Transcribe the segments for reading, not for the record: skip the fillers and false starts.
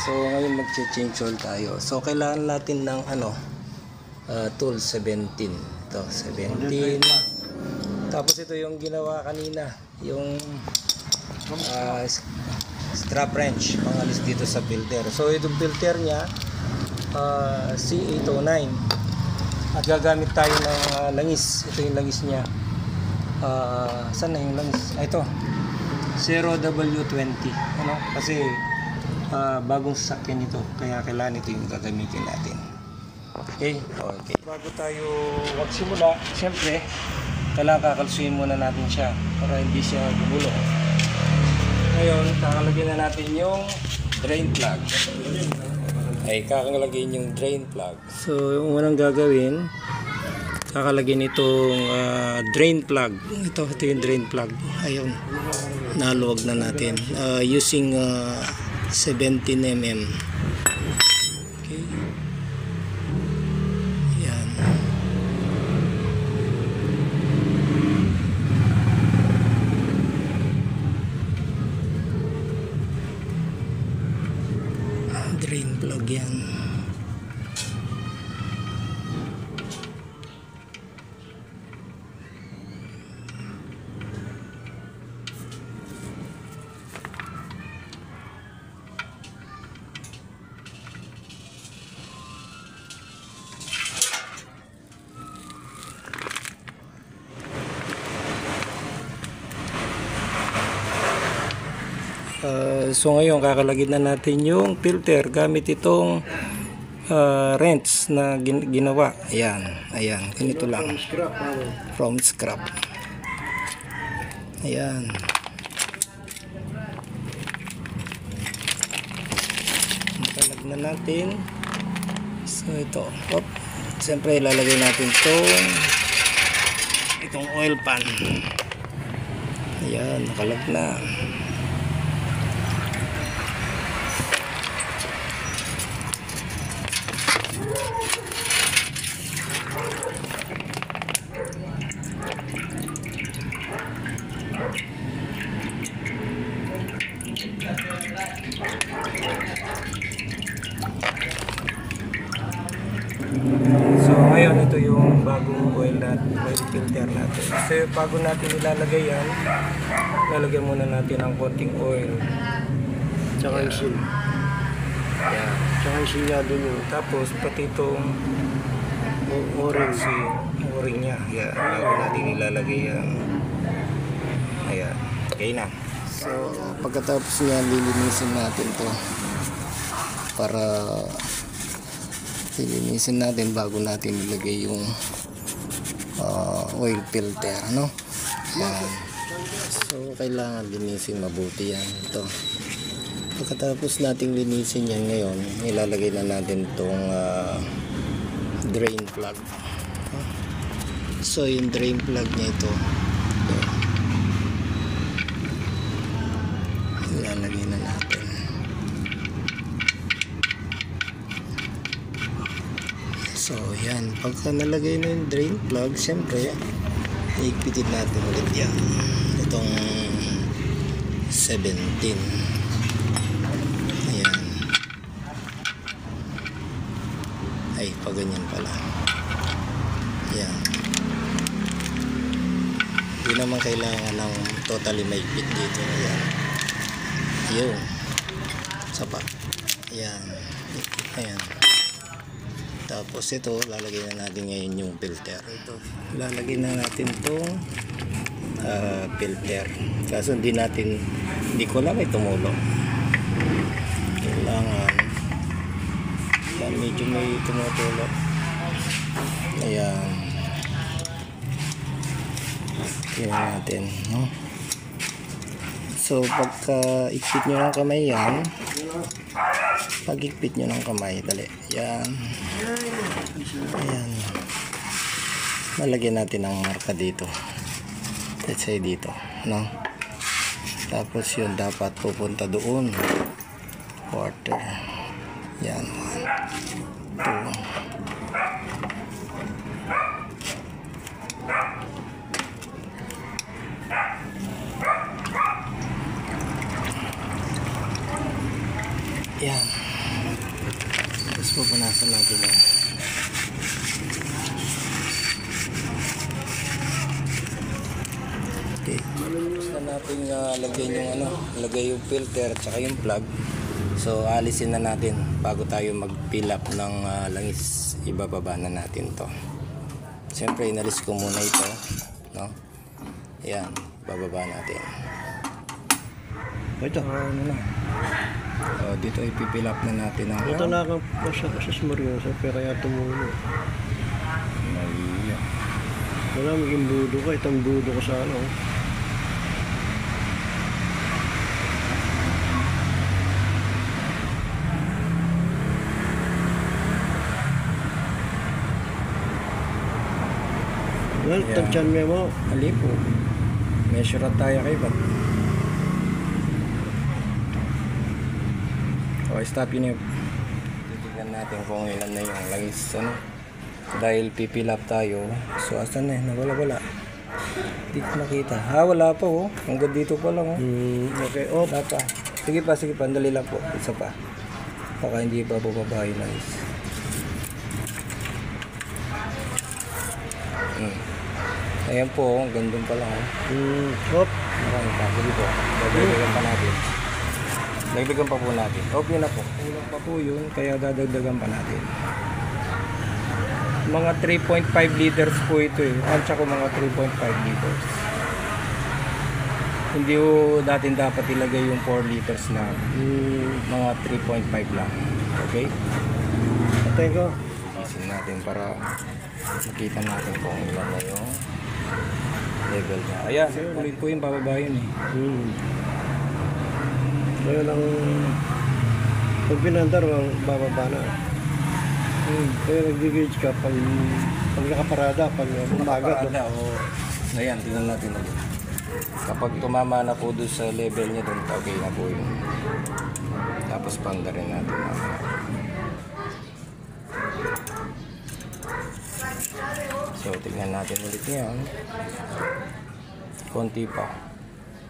So ngayon mag-change oil tayo. So kailangan natin ng tool 17. Ito 17. Tapos ito yung ginawa kanina, yung strap wrench pangalis dito sa filter. So itong filter niya C809. At gagamit tayo ng langis. Ito yung langis niya. Saan na yung langis? Ito 0W20. Kasi bagong sasakyan ito, kaya kailangan ito yung gagamitin natin. Okay. Bago tayo magsimula, syempre kailangan kakalsuin muna natin siya para hindi siya gumulo. Ngayon kakalagyan na natin yung drain plug. Kakalagyan yung drain plug. So yung unang gagawin, kakalagyan itong drain plug. Ito yung drain plug. Ayun, naluwag na natin using 17mm. Okay. Yan. Drain plug yan. So ngayon kakalagyan na natin yung filter gamit itong wrench na ginawa. Ayan, ganito lang from scrap. Ayan, nakalag na natin. So ito, siyempre ilalagay natin itong oil pan. Ayan, nakalag na. So ngayon ito yung bagong oil filter natin. So bago natin ilalagay yan, lalagyan muna natin ng konting oil. Tsaka yung seal. Ayan. Tsaka yung silyado nyo. Tapos pati itong o-ring niya. Ayan, bago natin ilalagay yan. Ayan, okay na. So pagkatapos niyan, lilinisin natin to para lilinisin natin bago natin ilagay yung oil filter, Yan. So kailangan linisin mabuti yan. Ito, pagkatapos nating linisin yan, ngayon ilalagay na natin itong drain plug. So yung drain plug niya ito, ilalagay na natin. So yan, pagka nalagay na yung drain plug, siyempre iigpitin natin ulit yan, itong 17. Ayan, ay paganyan pala. Yan, hindi naman kailangan ng totally maigpit dito. Ayan, yun, sapat. Ayan, ayan. Tapos ito, lalagay na natin ngayon yung filter. Ito, lalagay na natin itong filter. Kaso hindi ko lang may tumulo. Kailangan medyo may tumutulo. Ayan. Tingnan natin, So pagka ikpit nyo ng kamay yan, pag-ikpit nyo ng kamay, dali. Yan. Ayan. Malagyan natin ang marka dito. Let's say dito, Tapos yun dapat pupunta doon. Quarter. Yan. 1, 2. Yan. Tapos pupunasan natin yan. Okay. Gusto natin lagyan yung lagay yung filter at saka yung plug. So alisin na natin bago tayo mag-fill up ng langis. Ibababa na natin to. Siyempre inalis ko muna ito, no? Ayan, bababa natin. Ito. Dito ipipill up na natin ang Ito na kang pasya kasi Mariosa, pero kaya tumulo. Ay, Wala, maging budo ka. Itang budo ko sa ano. Well, Yeah. tansyan mo. mali po. Measure up tayo kay Bat. Okay, stop yun yun. Titignan natin kung ilan na yung langis, dahil pipill up tayo. So asan na eh, nawala. Hindi ko nakita. Wala pa oh. Hanggang dito pa lang oh. Okay, oh. Wala pa. Sige pa, andali lang po. Isa pa. Baka hindi pa bumaba yung langis. Ayan po, ang gandun pa lang oh. Hop. Marami pa. Sige po. Dagdagan pa natin. Dagdagan pa po natin. Okay na po. Kulang pa po yun, kaya dadagdagan pa natin. Mga 3.5 liters po ito eh. Tansya ko mga 3.5 liters. Hindi po natin dapat ilagay yung 4 liters na mga 3.5 lang. Okay? Patay ko. Isin natin para makita natin kung ilan na yung level niya. Ayan, ulit po yung bababa yun eh. Kaya lang, pag pinandar, bababa na. Kaya nag-gauge ka pag nakaparada, pag umagat. Ayan, tingnan natin ulit. Kapag tumama na po doon sa level niya doon, okay na po yun. Tapos panda rin natin. So, tingnan natin ulit yan. Konti pa.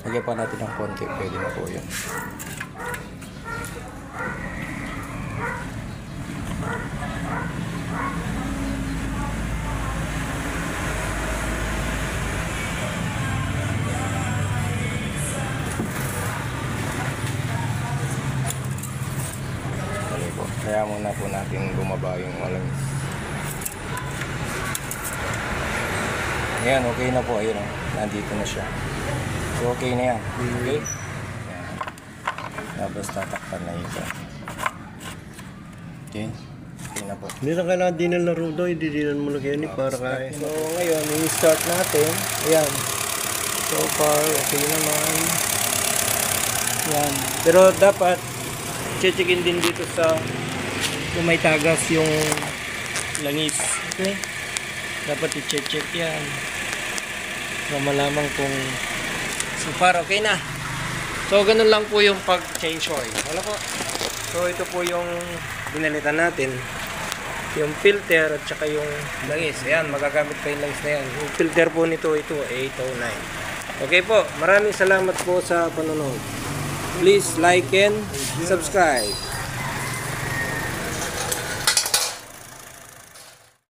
Lagyan pa natin ng konti, pwede na po yun. Kaya muna po natin bumaba yung langis. Ayan, okay na po. Ayun, nandito na siya. So, okay na yan. Okay? Ayan. Tapos tatakpan na ito. Okay? Okay na po. Hindi na kailangan din ng laro doon, didinan mo na kayo para kaya. So, ngayon, i-start natin. Ayan. So far, okay naman. Ayan. Pero dapat, checkin din dito sa kung may tagas yung langis. Okay? Dapat i-check yan. Para malaman kung so far okay na. So ganun lang po yung pag-change oil. Wala po. So ito po yung binalitan natin. Yung filter at saka yung langis. Ayan, magagamit pa yung langis na yan. Yung filter po nito, ito 809. Okay po, maraming salamat po sa panonood. Please like and subscribe.